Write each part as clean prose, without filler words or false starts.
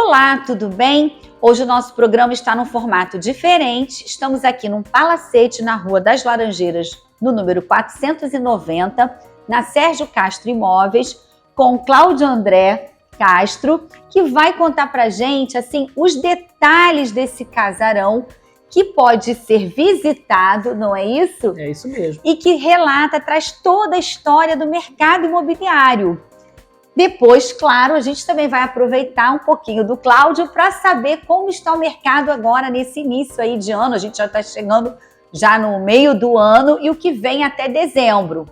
Olá, tudo bem? Hoje o nosso programa está num formato diferente. Estamos aqui num palacete na Rua das Laranjeiras, no número 490, na Sérgio Castro Imóveis, com Cláudio André Castro, que vai contar pra gente assim os detalhes desse casarão que pode ser visitado, não é isso? É isso mesmo. E que traz toda a história do mercado imobiliário. Depois, claro, a gente também vai aproveitar um pouquinho do Cláudio para saber como está o mercado agora nesse início aí de ano. A gente já está chegando já no meio do ano e o que vem até dezembro.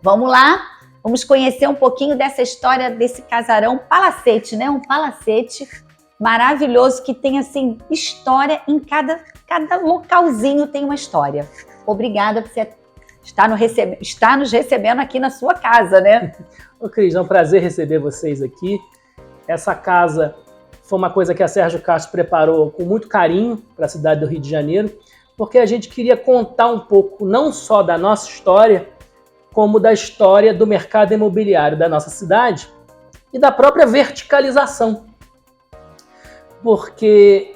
Vamos lá? Vamos conhecer um pouquinho dessa história desse casarão palacete, né? Um palacete maravilhoso que tem, assim, história em cada localzinho tem uma história. Obrigada por você estar nos recebendo aqui na sua casa, né? Ô Cris, é um prazer receber vocês aqui. Essa casa foi uma coisa que a Sérgio Castro preparou com muito carinho para a cidade do Rio de Janeiro, porque a gente queria contar um pouco não só da nossa história, como da história do mercado imobiliário da nossa cidade e da própria verticalização. Porque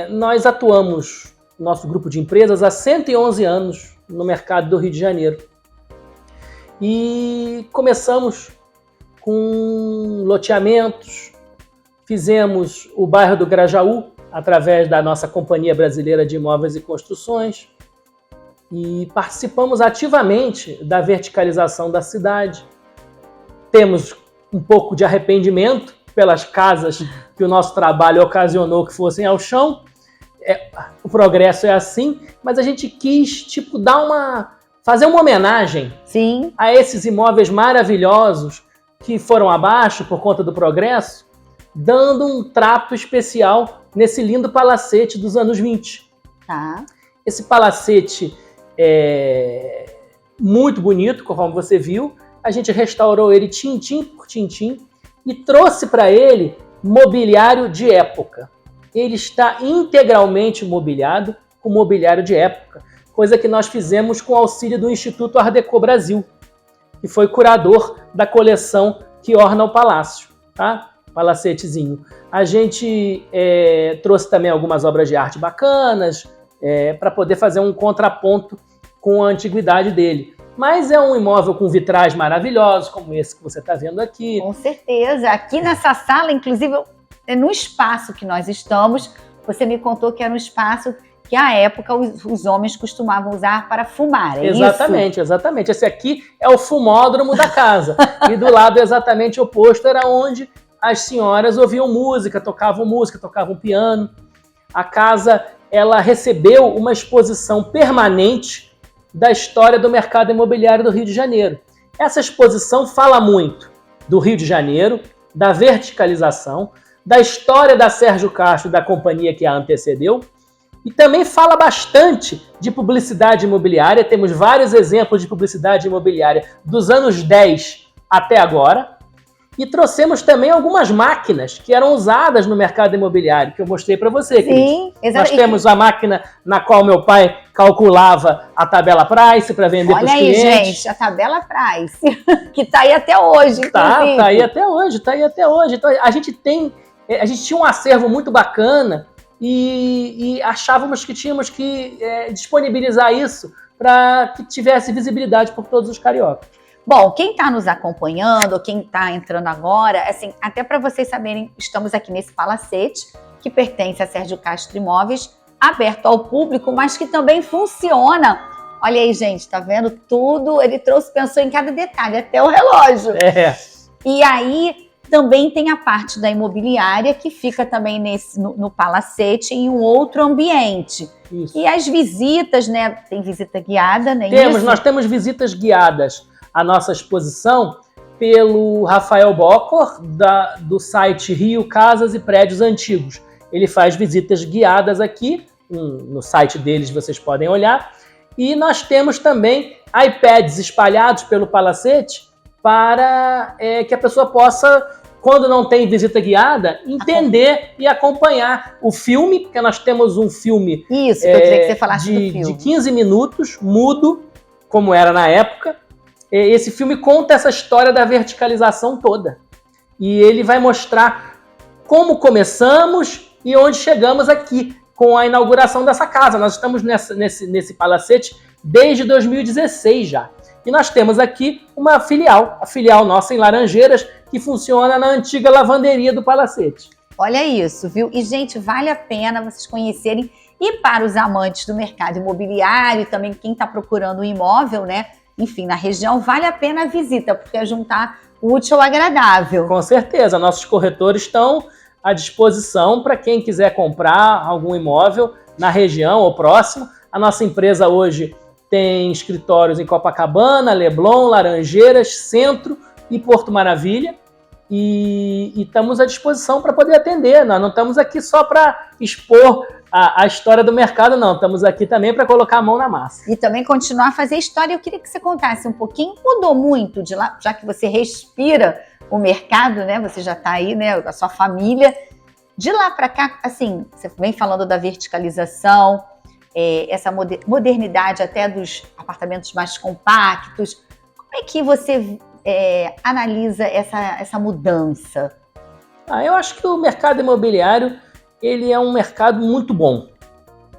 nós atuamos, nosso grupo de empresas, há 111 anos no mercado do Rio de Janeiro. E começamos com loteamentos, fizemos o bairro do Grajaú, através da nossa Companhia Brasileira de Imóveis e Construções, e participamos ativamente da verticalização da cidade. Temos um pouco de arrependimento pelas casas que o nosso trabalho ocasionou que fossem ao chão. O progresso é assim, mas a gente quis fazer uma homenagem Sim. a esses imóveis maravilhosos que foram abaixo por conta do progresso, dando um trato especial nesse lindo palacete dos anos 20. Tá. Esse palacete é muito bonito, conforme você viu. A gente restaurou ele tintim por tintim e trouxe para ele mobiliário de época. Ele está integralmente mobiliado com mobiliário de época, coisa que nós fizemos com o auxílio do Instituto Art Deco Brasil, que foi curador da coleção que orna o palácio, tá? Palacetezinho. A gente trouxe também algumas obras de arte bacanas para poder fazer um contraponto com a antiguidade dele. Mas é um imóvel com vitrais maravilhosos, como esse que você está vendo aqui. Com certeza. Aqui nessa sala, inclusive, no espaço que nós estamos, você me contou que era um espaço que, à época, os homens costumavam usar para fumar, é exatamente, isso? Exatamente. Esse aqui é o fumódromo da casa. E do lado exatamente oposto era onde as senhoras ouviam música, tocavam piano. A casa, ela recebeu uma exposição permanente da história do mercado imobiliário do Rio de Janeiro. Essa exposição fala muito do Rio de Janeiro, da verticalização, da história da Sérgio Castro, da companhia que a antecedeu, e também fala bastante de publicidade imobiliária. Temos vários exemplos de publicidade imobiliária dos anos 10 até agora. E trouxemos também algumas máquinas que eram usadas no mercado imobiliário, que eu mostrei para você, Cris. Sim, exatamente. Nós temos a máquina na qual meu pai calculava a tabela Price para vender para os clientes. Olha aí, gente, a tabela Price, que está aí até hoje, inclusive. Tá aí até hoje. Então, a gente tinha um acervo muito bacana e achávamos que tínhamos que disponibilizar isso para que tivesse visibilidade por todos os cariocas. Bom, quem está nos acompanhando, ou quem está entrando agora, assim, até para vocês saberem, estamos aqui nesse palacete, que pertence a Sérgio Castro Imóveis, aberto ao público, mas que também funciona. Olha aí, gente, tá vendo tudo? Ele pensou em cada detalhe, até o relógio. E aí, também tem a parte da imobiliária, que fica também no palacete, em um outro ambiente. Isso. E as visitas, né? Tem visita guiada, né? Nós temos visitas guiadas. A nossa exposição pelo Rafael Bocor, do site Rio Casas e Prédios Antigos. Ele faz visitas guiadas aqui, no site deles vocês podem olhar. E nós temos também iPads espalhados pelo palacete para que a pessoa possa, quando não tem visita guiada, entender e acompanhar o filme, porque nós temos um filme Isso, que eu queria que você falasse do filme. De 15 minutos, mudo, como era na época. Esse filme conta essa história da verticalização toda. E ele vai mostrar como começamos e onde chegamos aqui com a inauguração dessa casa. Nós estamos nesse palacete desde 2016 já. E nós temos aqui uma filial, a filial nossa em Laranjeiras, que funciona na antiga lavanderia do palacete. Olha isso, viu? E, gente, vale a pena vocês conhecerem. E para os amantes do mercado imobiliário e também quem está procurando um imóvel, né? Enfim, na região, vale a pena a visita, porque é juntar o útil ao agradável. Com certeza, nossos corretores estão à disposição para quem quiser comprar algum imóvel na região ou próximo. A nossa empresa hoje tem escritórios em Copacabana, Leblon, Laranjeiras, Centro e Porto Maravilha. E estamos à disposição para poder atender. Nós não estamos aqui só para expor a história do mercado, não. Estamos aqui também para colocar a mão na massa. E também continuar a fazer história. Eu queria que você contasse um pouquinho. Mudou muito de lá, já que você respira o mercado, né? Você já está aí, né? A sua família. De lá para cá, assim, você vem falando da verticalização, essa modernidade até dos apartamentos mais compactos. Como é que você analisa essa mudança? Eu acho que o mercado imobiliário ele é um mercado muito bom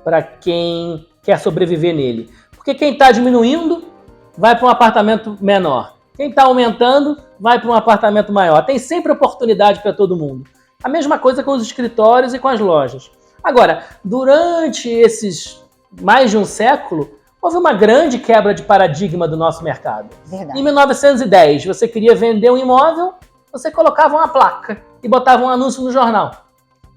para quem quer sobreviver nele. Porque quem está diminuindo vai para um apartamento menor. Quem está aumentando vai para um apartamento maior. Tem sempre oportunidade para todo mundo. A mesma coisa com os escritórios e com as lojas. Agora, durante esses mais de um século, houve uma grande quebra de paradigma do nosso mercado. Verdade. Em 1910, você queria vender um imóvel, você colocava uma placa e botava um anúncio no jornal.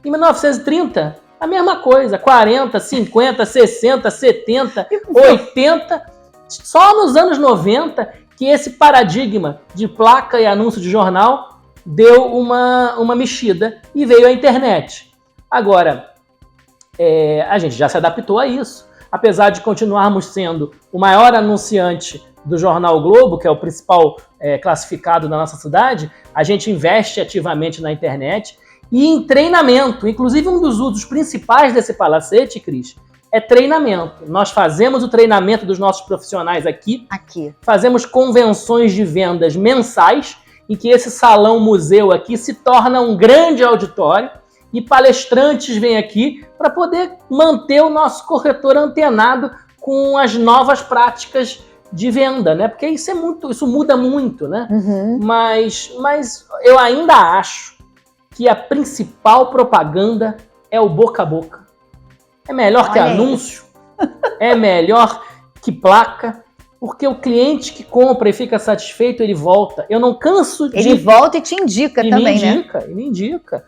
Em 1930, a mesma coisa, 40, 50, 60, 70, 80. Só nos anos 90 que esse paradigma de placa e anúncio de jornal deu uma mexida e veio a internet. Agora, a gente já se adaptou a isso. Apesar de continuarmos sendo o maior anunciante do jornal o Globo, que é o principal classificado da nossa cidade, a gente investe ativamente na internet e em treinamento. Inclusive, um dos usos principais desse palacete, Cris, é treinamento. Nós fazemos o treinamento dos nossos profissionais aqui. Fazemos convenções de vendas mensais, em que esse salão-museu aqui se torna um grande auditório e palestrantes vêm aqui para poder manter o nosso corretor antenado com as novas práticas de venda, né? Porque isso muda muito, né? Uhum. Mas eu ainda acho que a principal propaganda é o boca a boca. É melhor que anúncio, é melhor que placa, porque o cliente que compra e fica satisfeito, ele volta. Eu não canso de... Ele volta e te indica também, né? Ele me indica.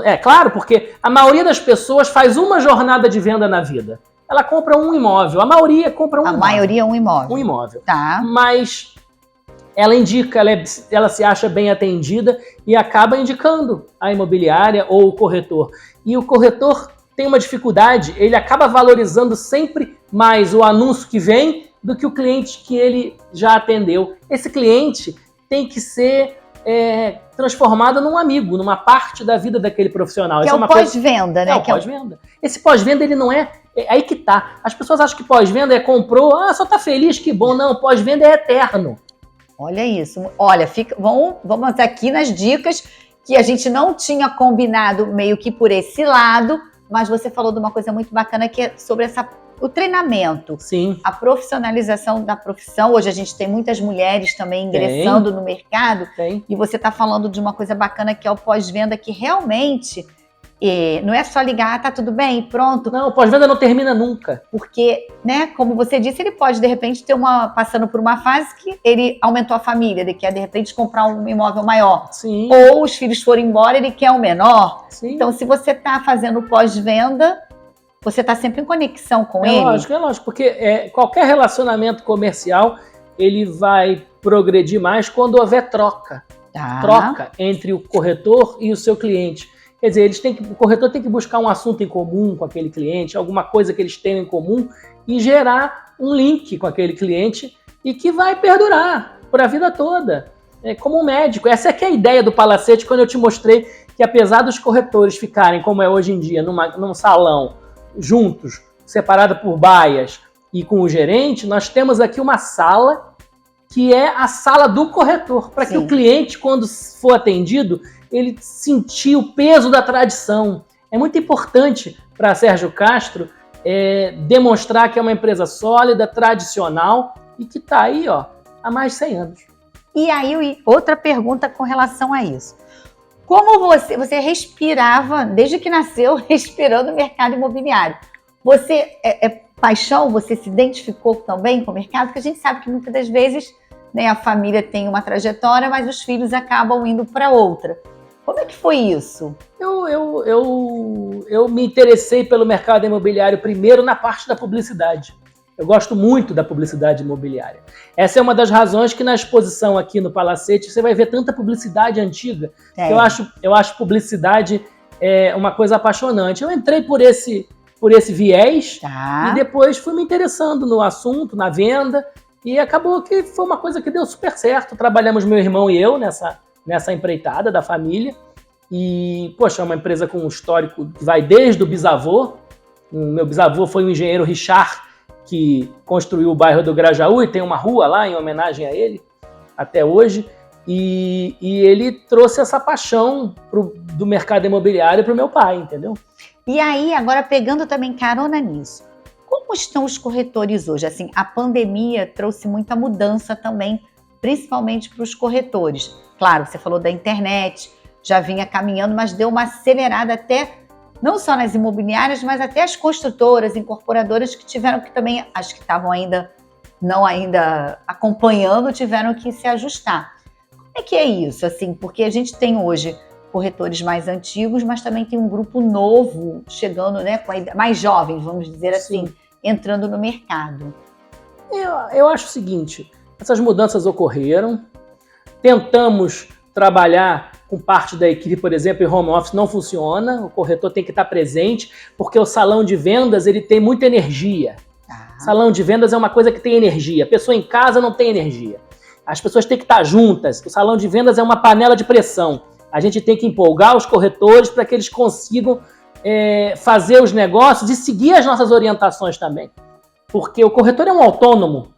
É claro, porque a maioria das pessoas faz uma jornada de venda na vida. Ela compra um imóvel. A maioria compra um imóvel. A maioria é um imóvel. Um imóvel. Tá. Mas ela indica, ela se acha bem atendida e acaba indicando a imobiliária ou o corretor. E o corretor tem uma dificuldade, ele acaba valorizando sempre mais o anúncio que vem do que o cliente que ele já atendeu. Esse cliente tem que ser transformado num amigo, numa parte da vida daquele profissional. Que é o pós-venda, né? É o pós-venda. Esse pós-venda, ele não é... Aí que tá. As pessoas acham que pós-venda comprou, só tá feliz, que bom. Não, pós-venda é eterno. Olha isso. Olha, vamos aqui nas dicas que a gente não tinha combinado meio que por esse lado, mas você falou de uma coisa muito bacana que é sobre o treinamento. Sim. A profissionalização da profissão. Hoje a gente tem muitas mulheres também ingressando no mercado. Tem. E você está falando de uma coisa bacana que é o pós-venda, que realmente não é só ligar, tá tudo bem, pronto. Não, o pós-venda não termina nunca. Porque, né, como você disse, ele pode, de repente, passando por uma fase que ele aumentou a família, ele quer, de repente, comprar um imóvel maior. Sim. Ou os filhos foram embora, ele quer um menor. Sim. Então, se você está fazendo pós-venda, você está sempre em conexão com ele. É lógico, porque qualquer relacionamento comercial, ele vai progredir mais quando houver troca. Tá. Troca entre o corretor e o seu cliente. Quer dizer, o corretor tem que buscar um assunto em comum com aquele cliente, alguma coisa que eles tenham em comum e gerar um link com aquele cliente e que vai perdurar por a vida toda. Como um médico. Essa é que é a ideia do palacete, quando eu te mostrei que apesar dos corretores ficarem, como é hoje em dia, num salão, juntos, separado por baias e com o gerente, nós temos aqui uma sala que é a sala do corretor, para que o cliente, quando for atendido, ele sentir o peso da tradição. É muito importante para Sérgio Castro demonstrar que é uma empresa sólida, tradicional e que está aí há mais de 100 anos. E aí, outra pergunta com relação a isso. Como você respirava, desde que nasceu, respirando o mercado imobiliário? Você paixão? Você se identificou também com o mercado? Porque a gente sabe que muitas das vezes, né, a família tem uma trajetória, mas os filhos acabam indo para outra. Como é que foi isso? Eu me interessei pelo mercado imobiliário primeiro na parte da publicidade. Eu gosto muito da publicidade imobiliária. Essa é uma das razões que na exposição aqui no Palacete você vai ver tanta publicidade antiga. Eu acho publicidade uma coisa apaixonante. Eu entrei por esse viés e depois fui me interessando no assunto, na venda, e acabou que foi uma coisa que deu super certo. Trabalhamos meu irmão e eu nessa empreitada da família. E, poxa, é uma empresa com um histórico que vai desde o bisavô. O meu bisavô foi o engenheiro Richard, que construiu o bairro do Grajaú, e tem uma rua lá em homenagem a ele, até hoje. E ele trouxe essa paixão do mercado imobiliário para o meu pai, entendeu? E aí, agora pegando também carona nisso, como estão os corretores hoje? Assim, a pandemia trouxe muita mudança também, principalmente para os corretores. Claro, você falou da internet, já vinha caminhando, mas deu uma acelerada até, não só nas imobiliárias, mas até as construtoras, incorporadoras que tiveram que também, acho que estavam não acompanhando, tiveram que se ajustar. Como é que é isso? Assim, porque a gente tem hoje corretores mais antigos, mas também tem um grupo novo chegando, né, mais jovens, vamos dizer assim, sim, entrando no mercado. Eu acho o seguinte, essas mudanças ocorreram, tentamos trabalhar com parte da equipe, por exemplo, em home office não funciona, o corretor tem que estar presente, porque o salão de vendas ele tem muita energia. Salão de vendas é uma coisa que tem energia, a pessoa em casa não tem energia. As pessoas têm que estar juntas, o salão de vendas é uma panela de pressão. A gente tem que empolgar os corretores para que eles consigam fazer os negócios e seguir as nossas orientações também. Porque o corretor é um autônomo,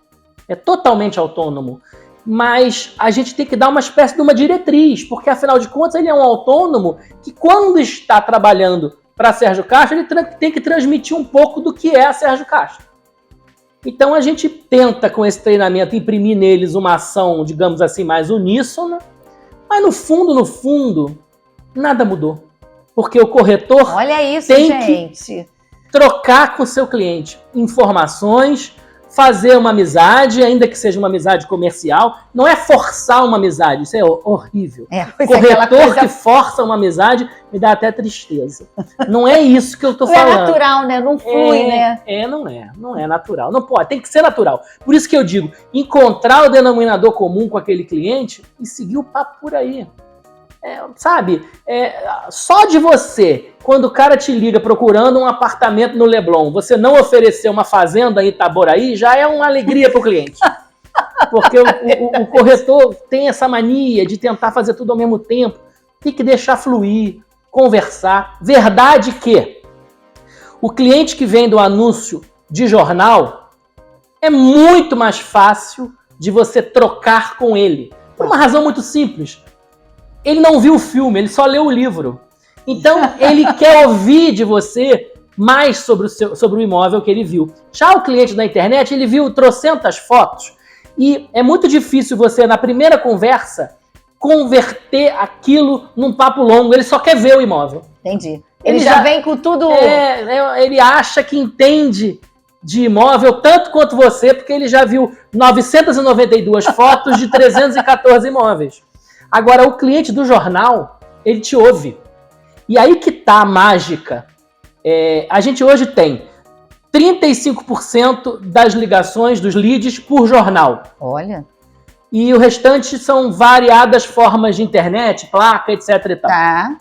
é totalmente autônomo. Mas a gente tem que dar uma espécie de uma diretriz, porque afinal de contas ele é um autônomo que quando está trabalhando para Sérgio Castro, ele tem que transmitir um pouco do que é a Sérgio Castro. Então a gente tenta com esse treinamento imprimir neles uma ação, digamos assim, mais uníssona, mas no fundo, nada mudou. Porque o corretor tem que trocar com o seu cliente informações, fazer uma amizade, ainda que seja uma amizade comercial. Não é forçar uma amizade, isso é horrível. Corretor que força uma amizade me dá até tristeza. Não é isso que eu tô falando. Não é natural, né? Não flui, né? Não é natural. Não pode, tem que ser natural. Por isso que eu digo, encontrar o denominador comum com aquele cliente e seguir o papo por aí. Só de você, quando o cara te liga procurando um apartamento no Leblon, você não oferecer uma fazenda em Itaboraí, já é uma alegria para o cliente. Porque o corretor tem essa mania de tentar fazer tudo ao mesmo tempo. Tem que deixar fluir, conversar. Verdade que o cliente que vem do anúncio de jornal é muito mais fácil de você trocar com ele. Por uma razão muito simples. Ele não viu o filme, ele só leu o livro. Então, ele quer ouvir de você mais sobre o imóvel que ele viu. Já o cliente da internet, ele viu trocentas fotos e é muito difícil você, na primeira conversa, converter aquilo num papo longo. Ele só quer ver o imóvel. Entendi. Ele já vem com tudo... Ele acha que entende de imóvel tanto quanto você, porque ele já viu 992 fotos de 314 imóveis. Agora, o cliente do jornal, ele te ouve. E aí que tá a mágica. A gente hoje tem 35% das ligações, dos leads, por jornal. Olha. E o restante são variadas formas de internet, placa, etc. e tal. Tá.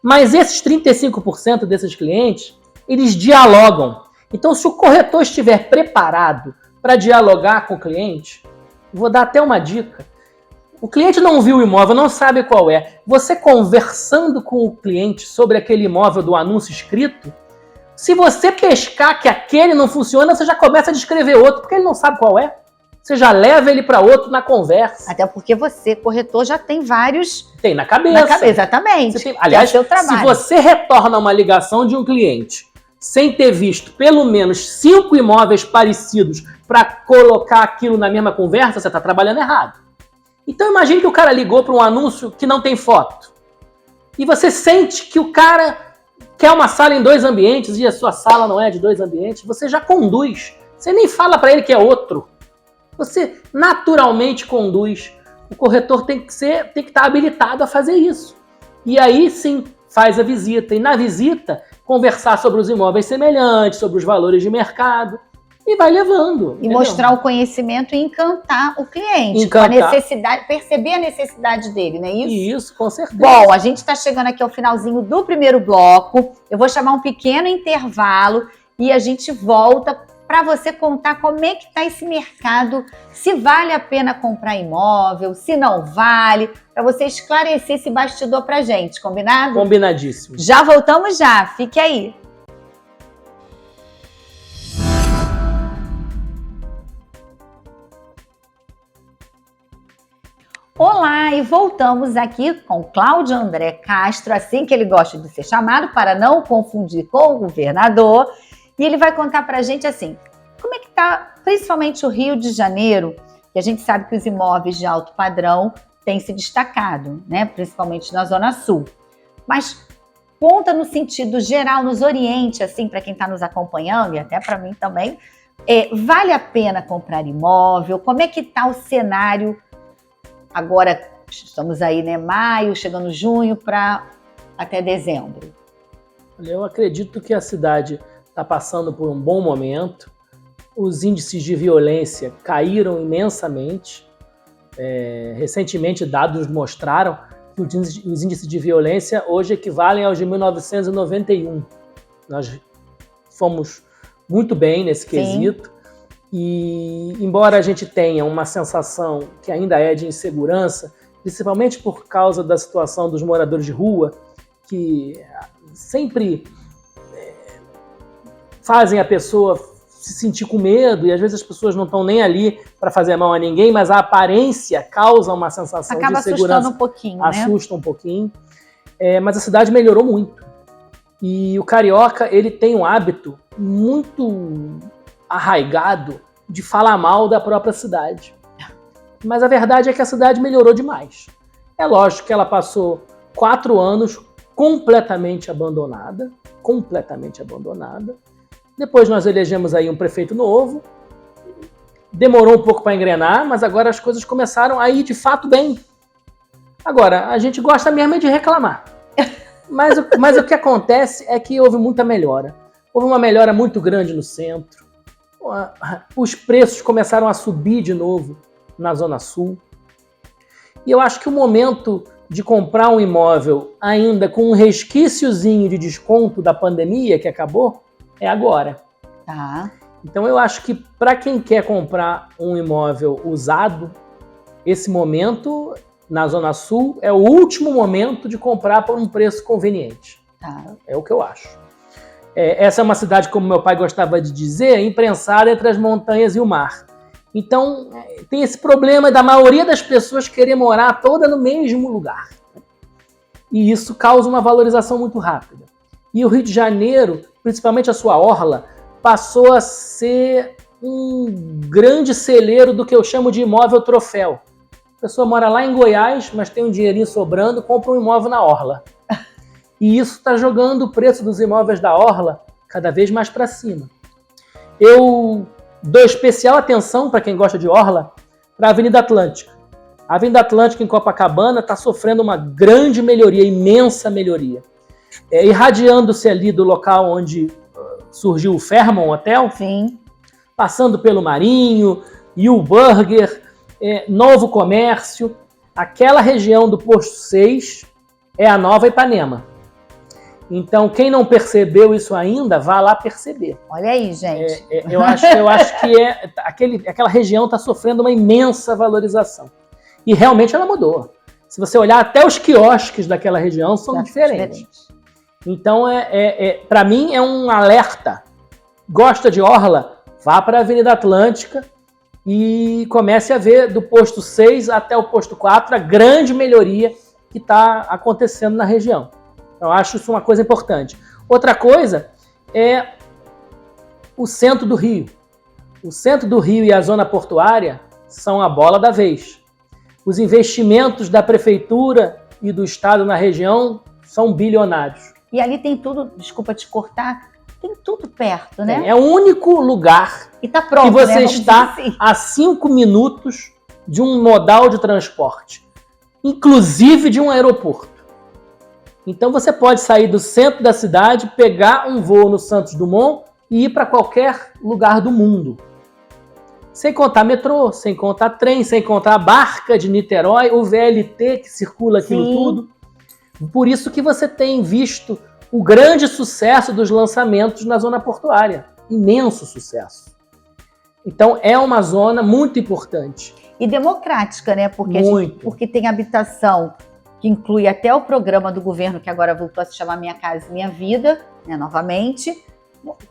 Mas esses 35% desses clientes, eles dialogam. Então, se o corretor estiver preparado para dialogar com o cliente, vou dar até uma dica. O cliente não viu o imóvel, não sabe qual é. Você conversando com o cliente sobre aquele imóvel do anúncio escrito, se você pescar que aquele não funciona, você já começa a descrever outro, porque ele não sabe qual é. Você já leva ele para outro na conversa. Até porque você, corretor, já tem vários... Tem na cabeça. Exatamente. Aliás, é o seu trabalho. Se você retorna uma ligação de um cliente sem ter visto pelo menos 5 imóveis parecidos para colocar aquilo na mesma conversa, você está trabalhando errado. Então imagine que o cara ligou para um anúncio que não tem foto. E você sente que o cara quer uma sala em 2 ambientes e a sua sala não é de 2 ambientes. Você já conduz. Você nem fala para ele que é outro. Você naturalmente conduz. O corretor tem que estar habilitado a fazer isso. E aí sim faz a visita. E na visita, conversar sobre os imóveis semelhantes, sobre os valores de mercado. E vai levando. E mostrar o conhecimento e encantar o cliente. Com a necessidade, perceber a necessidade dele, não é isso? Isso, com certeza. Bom, a gente está chegando aqui ao finalzinho do primeiro bloco. Eu vou chamar um pequeno intervalo e a gente volta para você contar como é que está esse mercado, se vale a pena comprar imóvel, se não vale, para você esclarecer esse bastidor para a gente, combinado? Combinadíssimo. Já voltamos já, fique aí. Olá, e voltamos aqui com Cláudio André Castro, assim que ele gosta de ser chamado, para não confundir com o governador. E ele vai contar para a gente assim, como é que está, principalmente o Rio de Janeiro, que a gente sabe que os imóveis de alto padrão têm se destacado, né? Principalmente na Zona Sul. Mas conta no sentido geral, nos oriente, assim, para quem está nos acompanhando, e até para mim também, vale a pena comprar imóvel? Como é que está o cenário? Agora estamos aí, né? Maio, chegando junho, para até dezembro. Eu acredito que a cidade está passando por um bom momento. Os índices de violência caíram imensamente. Recentemente, dados mostraram que os índices de violência hoje equivalem aos de 1991. Nós fomos muito bem nesse quesito. E, embora a gente tenha uma sensação que ainda é de insegurança, principalmente por causa da situação dos moradores de rua, que sempre fazem a pessoa se sentir com medo, e às vezes as pessoas não estão nem ali para fazer mal a ninguém, mas a aparência causa uma sensação de insegurança. Acaba assustando um pouquinho, né? Assusta um pouquinho. Mas a cidade melhorou muito. E o carioca, ele tem um hábito muito arraigado de falar mal da própria cidade. Mas a verdade é que a cidade melhorou demais. É lógico que ela passou 4 anos completamente abandonada. Depois nós elegemos aí um prefeito novo. Demorou um pouco para engrenar, mas agora as coisas começaram a ir de fato bem. Agora, a gente gosta mesmo de reclamar. Mas o que acontece é que houve muita melhora. Houve uma melhora muito grande no centro. Os preços começaram a subir de novo na Zona Sul. E eu acho que o momento de comprar um imóvel ainda com um resquíciozinho de desconto da pandemia que acabou é agora. Tá. Então eu acho que para quem quer comprar um imóvel usado, esse momento na Zona Sul é o último momento de comprar por um preço conveniente. Tá. É o que eu acho. Essa é uma cidade, como meu pai gostava de dizer, imprensada entre as montanhas e o mar. Então, tem esse problema da maioria das pessoas querer morar toda no mesmo lugar. E isso causa uma valorização muito rápida. E o Rio de Janeiro, principalmente a sua orla, passou a ser um grande celeiro do que eu chamo de imóvel troféu. A pessoa mora lá em Goiás, mas tem um dinheirinho sobrando, compra um imóvel na orla. E isso está jogando o preço dos imóveis da orla cada vez mais para cima. Eu dou especial atenção, para quem gosta de orla, para a Avenida Atlântica. A Avenida Atlântica em Copacabana está sofrendo uma grande melhoria, imensa melhoria. Irradiando-se ali do local onde surgiu o Fairmont Hotel, sim, passando pelo Marinho, U Burger, Novo Comércio, aquela região do Posto 6 é a Nova Ipanema. Então, quem não percebeu isso ainda, vá lá perceber. Olha aí, gente. Eu acho que aquela região está sofrendo uma imensa valorização. E realmente ela mudou. Se você olhar, até os quiosques daquela região são diferentes. Então, para mim, é um alerta. Gosta de orla? Vá para a Avenida Atlântica e comece a ver do posto 6 até o posto 4 a grande melhoria que está acontecendo na região. Eu acho isso uma coisa importante. Outra coisa é o centro do Rio. O centro do Rio e a zona portuária são a bola da vez. Os investimentos da prefeitura e do estado na região são bilionários. E ali tem tudo, desculpa te cortar, tem tudo perto, né? É o único lugar e tá pronto, que você né? está assim, a 5 minutos de um modal de transporte, inclusive de um aeroporto. Então você pode sair do centro da cidade, pegar um voo no Santos Dumont e ir para qualquer lugar do mundo. Sem contar metrô, sem contar trem, sem contar a barca de Niterói, o VLT que circula aquilo tudo. Por isso que você tem visto o grande sucesso dos lançamentos na zona portuária. Imenso sucesso. Então é uma zona muito importante. E democrática, né? Porque, porque tem habitação que inclui até o programa do governo, que agora voltou a se chamar Minha Casa Minha Vida, né, novamente,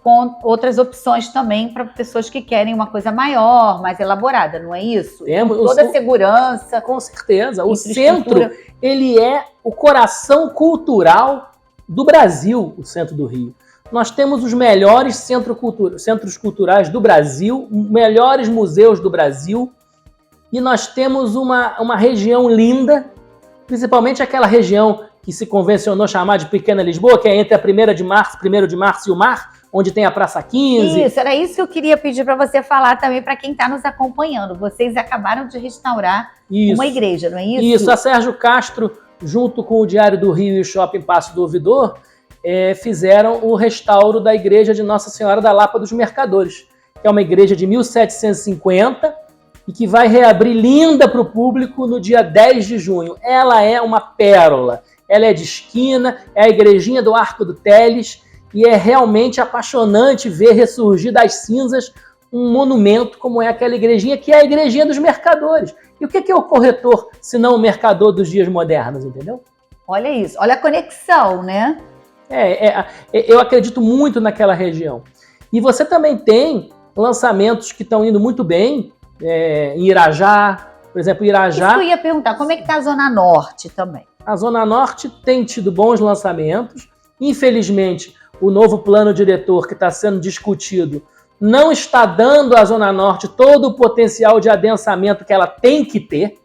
com outras opções também para pessoas que querem uma coisa maior, mais elaborada, não é isso? Temos toda a segurança. Com certeza. O centro, ele é o coração cultural do Brasil, o centro do Rio. Nós temos os melhores centros culturais do Brasil, melhores museus do Brasil, e nós temos uma região linda, principalmente aquela região que se convencionou chamar de Pequena Lisboa, que é entre a 1º de março e o mar, onde tem a Praça 15. Isso, era isso que eu queria pedir para você falar também para quem está nos acompanhando. Vocês acabaram de restaurar uma igreja, não é isso? Isso, a Sérgio Castro, junto com o Diário do Rio e o Shopping Passo do Ouvidor, fizeram o restauro da igreja de Nossa Senhora da Lapa dos Mercadores, que é uma igreja de 1750 e que vai reabrir linda para o público no dia 10 de junho. Ela é uma pérola, ela é de esquina, é a igrejinha do Arco do Teles, e é realmente apaixonante ver ressurgir das cinzas um monumento como é aquela igrejinha, que é a igrejinha dos mercadores. E o que é o corretor, se não o mercador dos dias modernos, entendeu? Olha isso, olha a conexão, né? Eu acredito muito naquela região. E você também tem lançamentos que estão indo muito bem, em Irajá, por exemplo, Irajá... Isso que eu ia perguntar, como é que está a Zona Norte também? A Zona Norte tem tido bons lançamentos. Infelizmente, o novo plano diretor que está sendo discutido não está dando à Zona Norte todo o potencial de adensamento que ela tem que ter.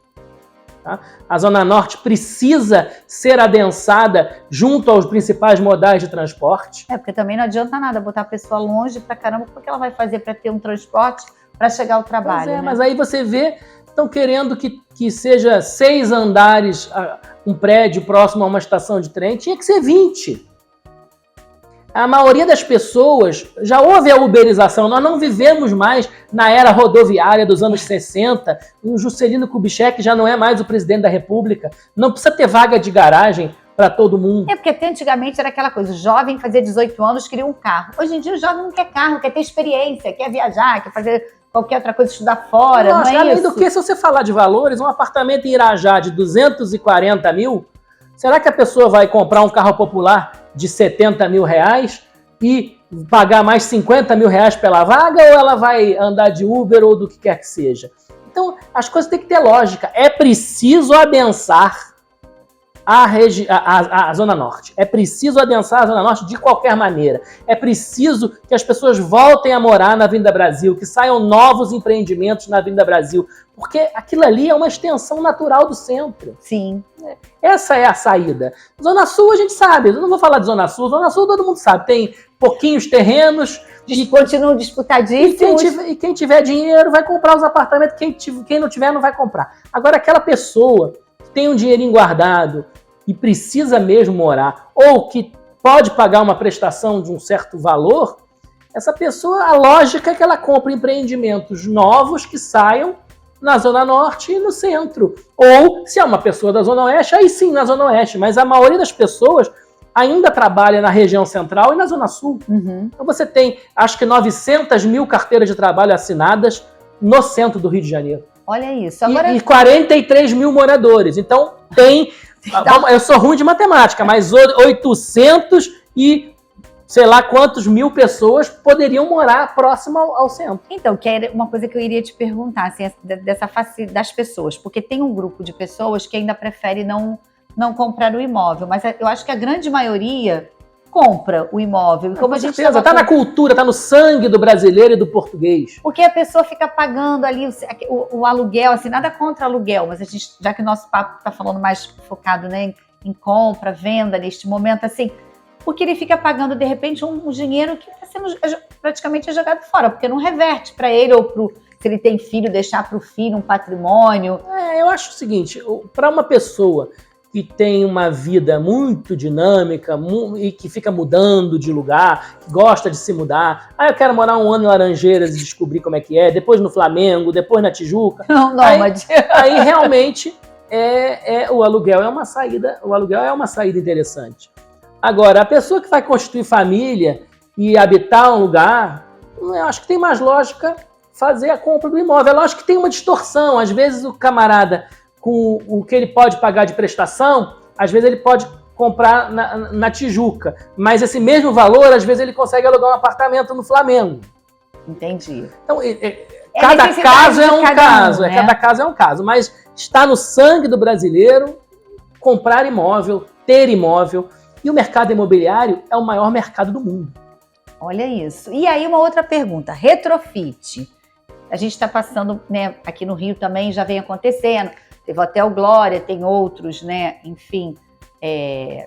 Tá? A Zona Norte precisa ser adensada junto aos principais modais de transporte. Porque também não adianta nada botar a pessoa longe pra caramba, porque ela vai fazer para ter um transporte para chegar ao trabalho. Né? Mas aí você vê, estão querendo que seja 6 andares um prédio próximo a uma estação de trem, tinha que ser 20. A maioria das pessoas, já houve a uberização, nós não vivemos mais na era rodoviária dos anos 60, o Juscelino Kubitschek já não é mais o presidente da República, não precisa ter vaga de garagem para todo mundo. Porque até antigamente era aquela coisa, o jovem fazia 18 anos, queria um carro. Hoje em dia o jovem não quer carro, quer ter experiência, quer viajar, quer fazer qualquer outra coisa, estudar fora, Nossa, não é além isso? do que, se você falar de valores, um apartamento em Irajá de 240 mil, será que a pessoa vai comprar um carro popular de 70 mil reais e pagar mais 50 mil reais pela vaga, ou ela vai andar de Uber ou do que quer que seja? Então, as coisas têm que ter lógica. É preciso adensar a Zona Norte. É preciso adensar a Zona Norte de qualquer maneira. É preciso que as pessoas voltem a morar na Avenida Brasil, que saiam novos empreendimentos na Avenida Brasil, porque aquilo ali é uma extensão natural do centro. Sim. Essa é a saída. Zona Sul a gente sabe, eu não vou falar de Zona Sul todo mundo sabe, tem pouquinhos terrenos, continuam disputadíssimos. E quem tiver dinheiro vai comprar os apartamentos, quem não tiver não vai comprar. Agora, aquela pessoa que tem um dinheirinho guardado e precisa mesmo morar, ou que pode pagar uma prestação de um certo valor, essa pessoa, a lógica é que ela compre empreendimentos novos que saiam na Zona Norte e no centro. Ou, se é uma pessoa da Zona Oeste, aí sim, na Zona Oeste. Mas a maioria das pessoas ainda trabalha na região central e na Zona Sul. Uhum. Então você tem, acho que 900 mil carteiras de trabalho assinadas no centro do Rio de Janeiro. Olha isso. Agora... E 43 mil moradores. Então tem... Eu sou ruim de matemática, mas 800 e sei lá quantos mil pessoas poderiam morar próximo ao centro. Então, que era uma coisa que eu iria te perguntar, assim, dessa facilidade das pessoas, porque tem um grupo de pessoas que ainda prefere não comprar o imóvel, mas eu acho que a grande maioria compra o imóvel. E como a gente está na cultura, está no sangue do brasileiro e do português. Porque a pessoa fica pagando ali o aluguel, assim, nada contra aluguel, mas a gente, já que o nosso papo está falando mais focado, né, em compra, venda neste momento, assim, porque ele fica pagando, de repente, um dinheiro que está sendo praticamente jogado fora, porque não reverte para ele, ou se ele tem filho, deixar para o filho um patrimônio. Eu acho o seguinte, para uma pessoa que tem uma vida muito dinâmica e que fica mudando de lugar, que gosta de se mudar. Eu quero morar um ano em Laranjeiras e descobrir como é que é, depois no Flamengo, depois na Tijuca. Não, nômade. Aí realmente o aluguel é uma saída, interessante. Agora, a pessoa que vai constituir família e habitar um lugar, eu acho que tem mais lógica fazer a compra do imóvel. É lógico que tem uma distorção. Às vezes o camarada, com o que ele pode pagar de prestação, às vezes ele pode comprar na Tijuca, mas esse mesmo valor, às vezes ele consegue alugar um apartamento no Flamengo. Entendi. Então, cada caso é um caso, né? Cada caso é um caso, mas está no sangue do brasileiro comprar imóvel, ter imóvel, e o mercado imobiliário é o maior mercado do mundo. Olha isso. E aí uma outra pergunta, retrofit. A gente está passando, né, aqui no Rio também já vem acontecendo. Teve o Hotel Glória, tem outros, né? Enfim,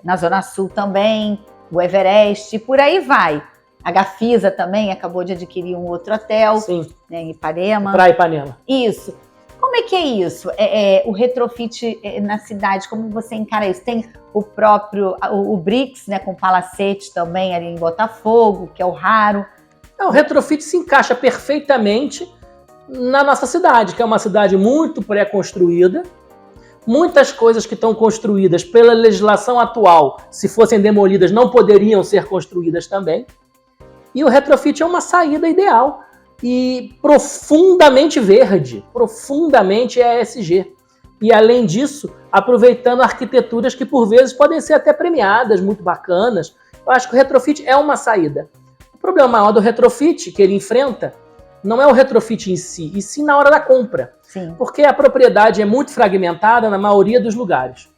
na Zona Sul também, o Everest, por aí vai. A Gafisa também acabou de adquirir um outro hotel. Sim. Né, em Ipanema. Praia Ipanema. Isso. Como é que é isso? O retrofit na cidade, como você encara isso? Tem o próprio, o Brix, né, com Palacete também ali em Botafogo, que é o raro. O retrofit se encaixa perfeitamente na nossa cidade, que é uma cidade muito pré-construída. Muitas coisas que estão construídas pela legislação atual, se fossem demolidas, não poderiam ser construídas também. E o retrofit é uma saída ideal e profundamente verde, profundamente ESG. E além disso, aproveitando arquiteturas que por vezes podem ser até premiadas, muito bacanas. Eu acho que o retrofit é uma saída. O problema maior do retrofit que ele enfrenta não é o retrofit em si, e sim na hora da compra. Sim. Porque a propriedade é muito fragmentada na maioria dos lugares.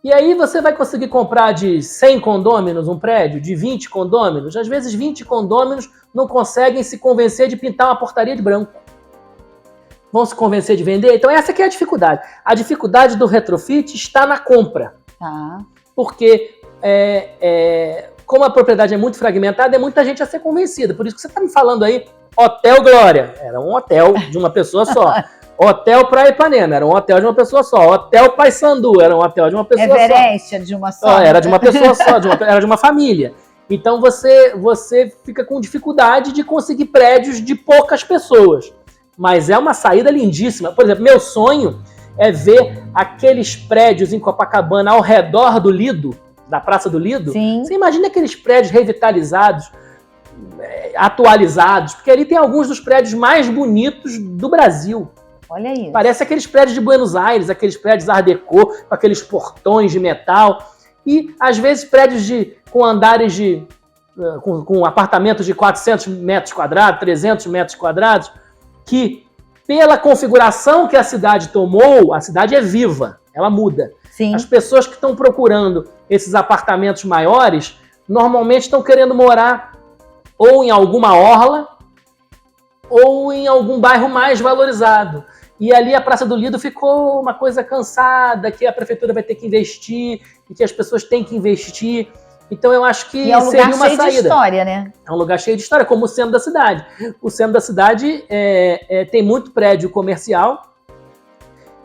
E aí você vai conseguir comprar de 100 condôminos um prédio, de 20 condôminos. Às vezes 20 condôminos não conseguem se convencer de pintar uma portaria de branco. Vão se convencer de vender? Então essa que é a dificuldade. A dificuldade do retrofit está na compra. Tá. Porque como a propriedade é muito fragmentada, é muita gente a ser convencida. Por isso que você está me falando aí, Hotel Glória. Era um hotel de uma pessoa só. Hotel Praia Ipanema, era um hotel de uma pessoa só. Hotel Paysandu, era um hotel de uma pessoa só. Everest, de uma só. Era de uma pessoa só, era de uma família. Então você fica com dificuldade de conseguir prédios de poucas pessoas. Mas é uma saída lindíssima. Por exemplo, meu sonho é ver aqueles prédios em Copacabana ao redor do Lido, da Praça do Lido. Sim. Você imagina aqueles prédios revitalizados, atualizados, porque ali tem alguns dos prédios mais bonitos do Brasil. Olha isso. Parece aqueles prédios de Buenos Aires, aqueles prédios Art Deco, com aqueles portões de metal. E, às vezes, prédios com andares com apartamentos de 400 metros quadrados, 300 metros quadrados, que, pela configuração que a cidade tomou, a cidade é viva, ela muda. Sim. As pessoas que estão procurando esses apartamentos maiores, normalmente estão querendo morar ou em alguma orla, ou em algum bairro mais valorizado. E ali a Praça do Lido ficou uma coisa cansada, que a prefeitura vai ter que investir, e que as pessoas têm que investir. Então eu acho que é um seria lugar uma cheio saída. De história, né? É um lugar cheio de história, como o centro da cidade. O centro da cidade tem muito prédio comercial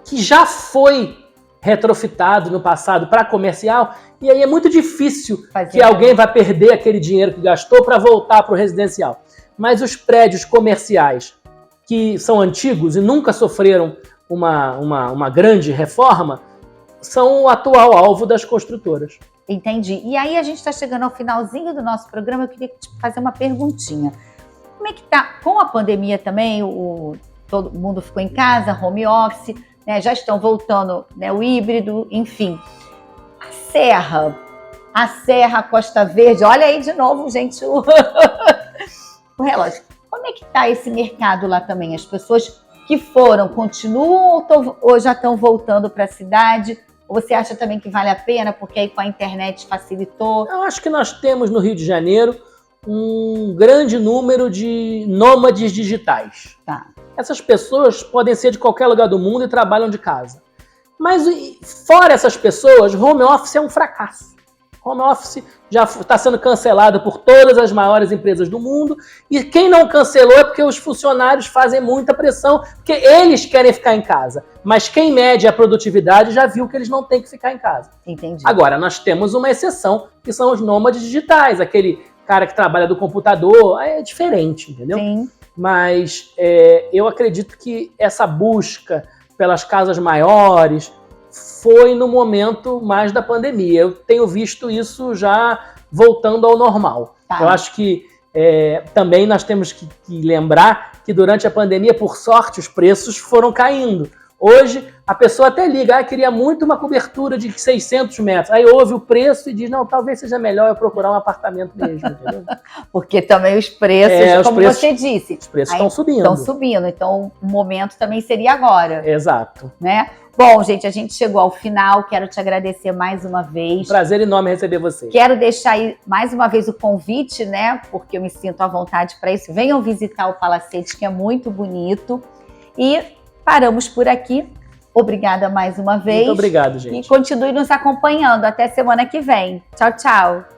que já foi retrofitado no passado para comercial, e aí é muito difícil que alguém vá perder aquele dinheiro que gastou para voltar para o residencial. Mas os prédios comerciais que são antigos e nunca sofreram uma grande reforma são o atual alvo das construtoras. Entendi. E aí a gente está chegando ao finalzinho do nosso programa, eu queria te fazer uma perguntinha. Como é que tá? Com a pandemia também, todo mundo ficou em casa, home office, né? Já estão voltando, né, o híbrido, enfim. A Serra a Serra, a Costa Verde. Olha aí de novo, gente, o relógio. Como é que está esse mercado lá também? As pessoas que foram, continuam ou já estão voltando para a cidade? Ou você acha também que vale a pena, porque aí com a internet facilitou? Eu acho que nós temos no Rio de Janeiro um grande número de nômades digitais. Tá. Essas pessoas podem ser de qualquer lugar do mundo e trabalham de casa. Mas fora essas pessoas, home office é um fracasso. Home office já está sendo cancelado por todas as maiores empresas do mundo, e quem não cancelou é porque os funcionários fazem muita pressão, porque eles querem ficar em casa. Mas quem mede a produtividade já viu que eles não têm que ficar em casa. Entendi. Agora, nós temos uma exceção, que são os nômades digitais, aquele cara que trabalha do computador, é diferente, entendeu? Sim. Mas eu acredito que essa busca pelas casas maiores foi no momento mais da pandemia. Eu tenho visto isso já voltando ao normal. Tá. Eu acho que também nós temos que lembrar que durante a pandemia, por sorte, os preços foram caindo. Hoje, a pessoa até liga, queria muito uma cobertura de 600 metros. Aí ouve o preço e diz, não, talvez seja melhor eu procurar um apartamento mesmo. Entendeu? Porque também os preços, como você disse, os preços estão subindo. Estão subindo, então o momento também seria agora. Exato. Né? Bom, gente, a gente chegou ao final, quero te agradecer mais uma vez. Prazer enorme receber você. Quero deixar aí mais uma vez o convite, né? Porque eu me sinto à vontade para isso. Venham visitar o Palacete, que é muito bonito. E paramos por aqui. Obrigada mais uma vez. Muito obrigado, gente. E continue nos acompanhando. Até semana que vem. Tchau, tchau.